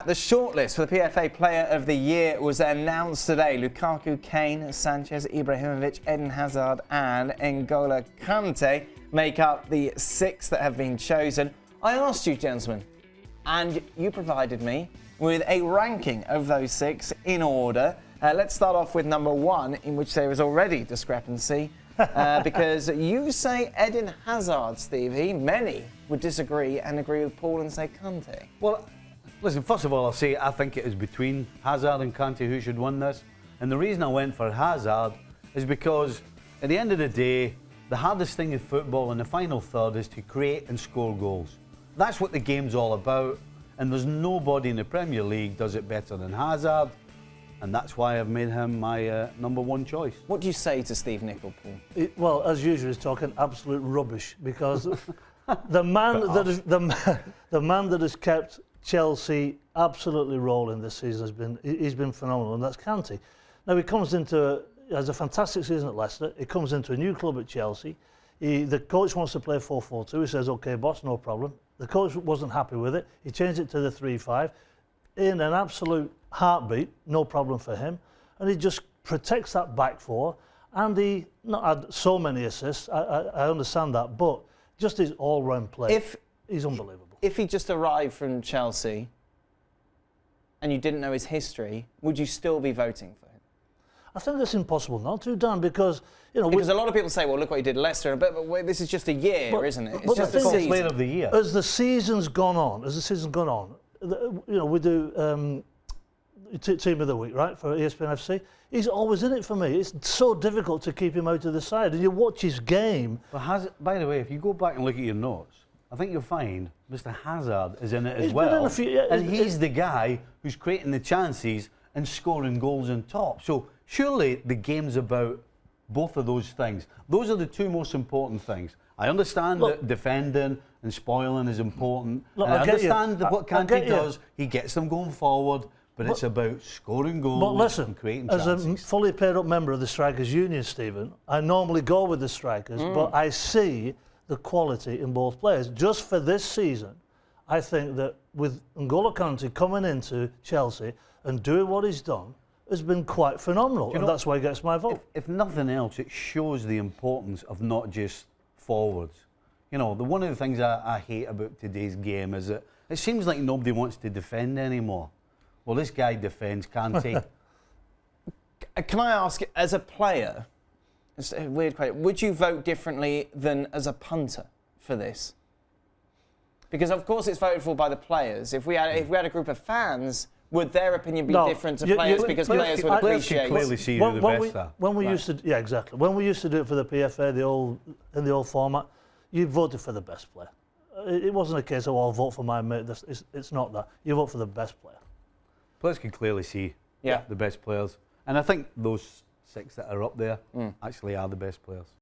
The shortlist for the PFA Player of the Year was announced today. Lukaku, Kane, Sanchez, Ibrahimovic, Eden Hazard and N'Golo Kante make up the 6 that have been chosen. I asked you, gentlemen, and you provided me with a ranking of those 6 in order. Let's start off with number 1, in which there is already discrepancy, because you say Eden Hazard, Stevie. Many would disagree and agree with Paul and say Kante. Well, listen, first of all, I'll say I think it is between Hazard and Kante who should win this. And the reason I went for Hazard is because, at the end of the day, the hardest thing in football in the final third is to create and score goals. That's what the game's all about. And there's nobody in the Premier League does it better than Hazard. And that's why I've made him my number 1 choice. What do you say to Steve Nicol, Paul? Well, as usual, he's talking absolute rubbish, because the man that has kept Chelsea absolutely rolling this season he's been phenomenal, and that's Kante. Now he comes into has a fantastic season at Leicester. He comes into a new club at Chelsea. The coach wants to play 4-4-2. He says, "Okay, boss, no problem." The coach wasn't happy with it. He changed it to the 3-5 in an absolute heartbeat. No problem for him, and he just protects that back four. And he not had so many assists. I understand that, but just his all-round play, he's unbelievable. If he just arrived from Chelsea and you didn't know his history, would you still be voting for him? I think that's impossible not to, Dan, because a lot of people say, well, look what he did at Leicester, but this is just a year, isn't it? It's just a season. Player of the year. As the season's gone on, we do team of the week, right, for ESPN FC. He's always in it for me. It's so difficult to keep him out of the side, and you watch his game. But by the way, if you go back and look at your notes, I think you'll find Mr. Hazard is in it as He's well. been in a few, and he's the guy who's creating the chances and scoring goals on top. So surely the game's about both of those things. Those are the 2 most important things. I understand that defending and spoiling is important. Look, and I understand that what Kante does. He gets them going forward, but it's about scoring goals and creating chances. As a fully paid up member of the Strikers Union, Stephen, I normally go with the strikers, but I see the quality in both players. Just for this season, I think that with N'Golo Kante coming into Chelsea and doing what he's done has been quite phenomenal, and that's why he gets my vote. If nothing else, it shows the importance of not just forwards. One of the things I hate about today's game is that it seems like nobody wants to defend anymore. Well, this guy defends, Kante. Can I ask, as a player, it's a weird question, would you vote differently than as a punter for this? Because of course it's voted for by the players. If we had a group of fans, would their opinion be different to players because players would appreciate? Clearly see who the best are. When we used to, exactly. When we used to do it for the PFA, in the old format, you voted for the best player. It wasn't a case of, I'll vote for my mate. It's not that. You vote for the best player. Players can clearly see the best players, and I think those 6 that are up there actually are the best players.